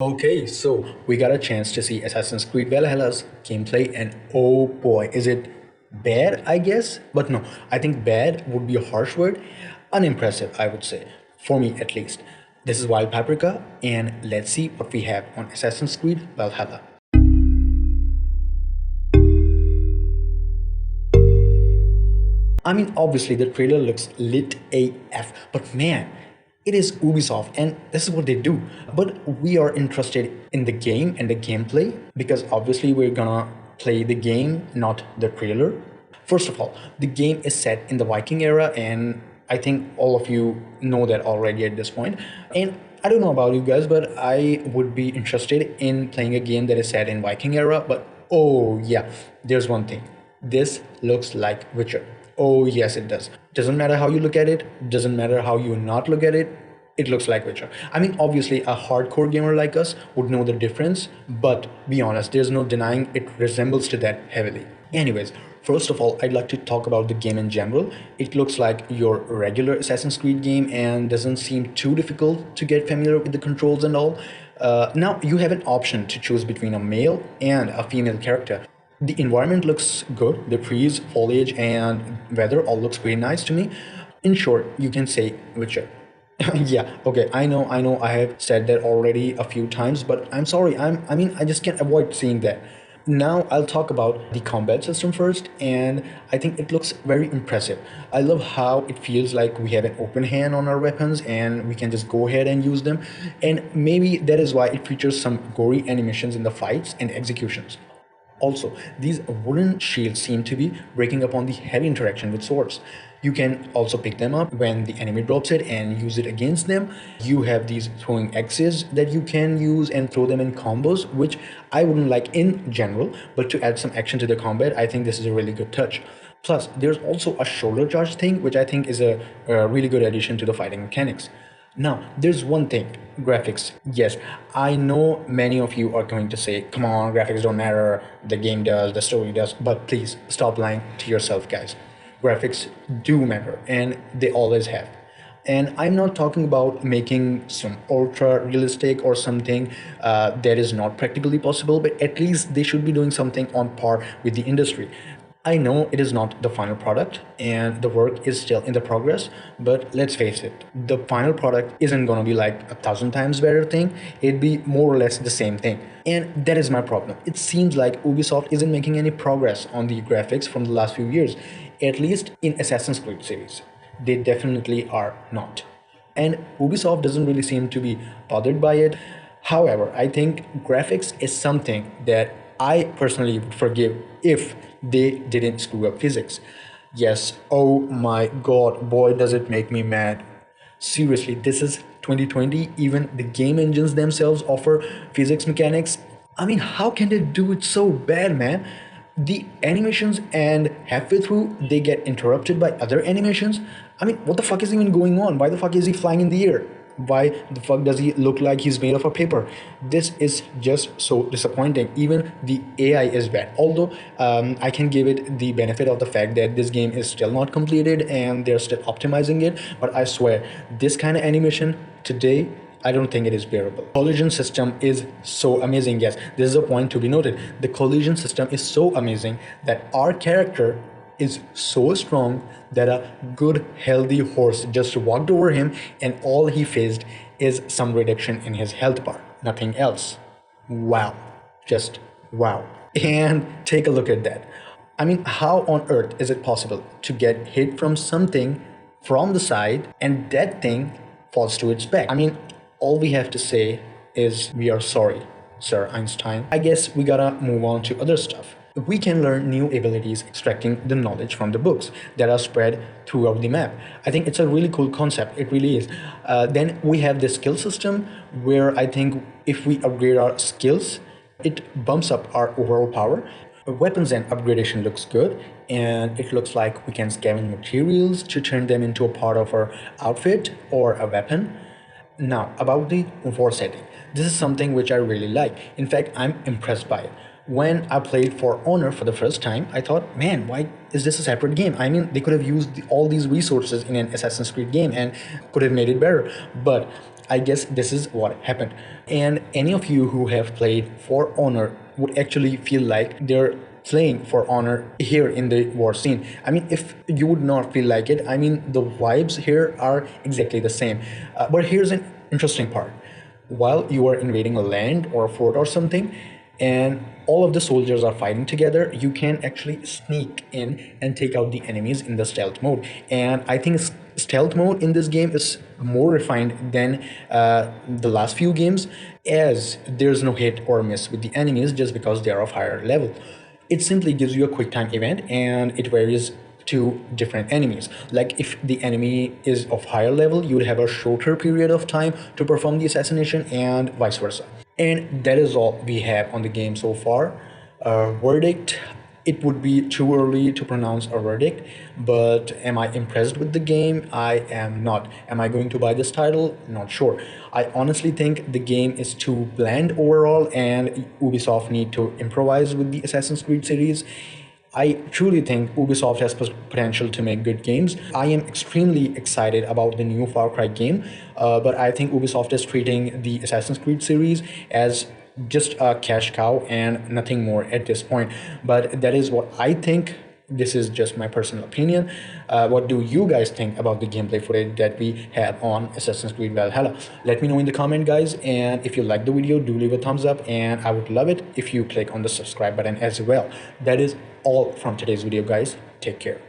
Okay, so we got a chance to see Assassin's Creed Valhalla's gameplay, and oh boy, is it bad, I guess? But no, I think bad would be a harsh word. Unimpressive, I would say, for me at least. This is Wild Paprika, and let's see what we have on Assassin's Creed Valhalla. I mean, obviously, the trailer looks lit AF, but man, it is Ubisoft, and this is what they do. But we are interested in the game and the gameplay because obviously we're gonna play the game, not the trailer. First of all, the game is set in the Viking era, and I think all of you know that already at this point. And I don't know about you guys, but I would be interested in playing a game that is set in Viking era. But oh yeah, there's one thing. This looks like Witcher. Oh yes, it does. Doesn't matter how you look at it. Doesn't matter how you not look at it. It looks like Witcher. I mean, obviously, a hardcore gamer like us would know the difference, but be honest, there's no denying it resembles to that heavily. Anyways, first of all, I'd like to talk about the game in general. It looks like your regular Assassin's Creed game and doesn't seem too difficult to get familiar with the controls and all. Now, you have an option to choose between a male and a female character. The environment looks good. The trees, foliage, and weather all looks pretty nice to me. In short, you can say Witcher. Yeah, okay, I know, I have said that already a few times, but I'm sorry. I just can't avoid seeing that. Now I'll talk about the combat system first, and I think it looks very impressive. I love how it feels like we have an open hand on our weapons and we can just go ahead and use them. And maybe that is why it features some gory animations in the fights and executions. Also, these wooden shields seem to be breaking up on the heavy interaction with swords. You can also pick them up when the enemy drops it and use it against them. You have these throwing axes that you can use and throw them in combos, which I wouldn't like in general, but to add some action to the combat, I think this is a really good touch. Plus, there's also a shoulder charge thing, which I think is a really good addition to the fighting mechanics. Now, there's one thing, graphics. Yes, I know many of you are going to say, come on, graphics don't matter, the game does, the story does, but please stop lying to yourself, guys. Graphics do matter, and they always have. And I'm not talking about making some ultra realistic or something that is not practically possible, but at least they should be doing something on par with the industry. I know it is not the final product and the work is still in the progress, but let's face it, the final product isn't gonna be like 1,000 times better thing. It'd be more or less the same thing. And that is my problem. It seems like Ubisoft isn't making any progress on the graphics from the last few years, at least in Assassin's Creed series. They definitely are not. And Ubisoft doesn't really seem to be bothered by it. However, I think graphics is something that I personally would forgive if they didn't screw up physics. Yes, oh my god, boy, does it make me mad. Seriously, this is 2020. Even the game engines themselves offer physics mechanics. I mean, how can they do it so bad, man? The animations, and halfway through they get interrupted by other animations. I mean, what the fuck is even going on? Why the fuck is he flying in the air? Why the fuck does he look like he's made of a paper? This is just so disappointing. Even the AI is bad, although I can give it the benefit of the fact that this game is still not completed and they're still optimizing it, but I swear this kind of animation today, I don't think it is bearable. Collision system is so amazing. Yes, this is a point to be noted. The collision system is so amazing that our character is so strong that a good healthy horse just walked over him and all he faced is some reduction in his health bar, nothing else. Wow, just wow. And take a look at that. I mean, how on earth is it possible to get hit from something from the side and that thing falls to its back? I mean, all we have to say is we are sorry, Sir Einstein. I guess we gotta move on to other stuff. We can learn new abilities extracting the knowledge from the books that are spread throughout the map. I think it's a really cool concept. It really is. Then we have the skill system where I think if we upgrade our skills, it bumps up our overall power. Weapons and upgradation looks good, and it looks like we can scavenge materials to turn them into a part of our outfit or a weapon. Now, about the war setting, this is something which I really like. In fact, I'm impressed by it. When I played For Honor for the first time, I thought, man, why is this a separate game? I mean, they could have used all these resources in an Assassin's Creed game and could have made it better. But I guess this is what happened. And any of you who have played For Honor would actually feel like they're playing For Honor here in the war scene. I mean, if you would not feel like it, I mean, the vibes here are exactly the same. But here's an interesting part. While you are invading a land or a fort or something, and all of the soldiers are fighting together, you can actually sneak in and take out the enemies in the stealth mode. And I think stealth mode in this game is more refined than the last few games, as there's no hit or miss with the enemies just because they are of higher level. It simply gives you a quick time event, and it varies to different enemies. Like if the enemy is of higher level, you would have a shorter period of time to perform the assassination, and vice versa. And that is all we have on the game so far. Verdict, it would be too early to pronounce a verdict, but am I impressed with the game? I am not. Am I going to buy this title? Not sure. I honestly think the game is too bland overall, and Ubisoft need to improvise with the Assassin's Creed series. I truly think Ubisoft has potential to make good games. I am extremely excited about the new Far Cry game, but I think Ubisoft is treating the Assassin's Creed series as just a cash cow and nothing more at this point. But that is what I think. This is just my personal opinion. What do you guys think about the gameplay footage that we have on Assassin's Creed Valhalla? Let me know in the comment, guys. And if you like the video, do leave a thumbs up. And I would love it if you click on the subscribe button as well. That is all from today's video, guys. Take care.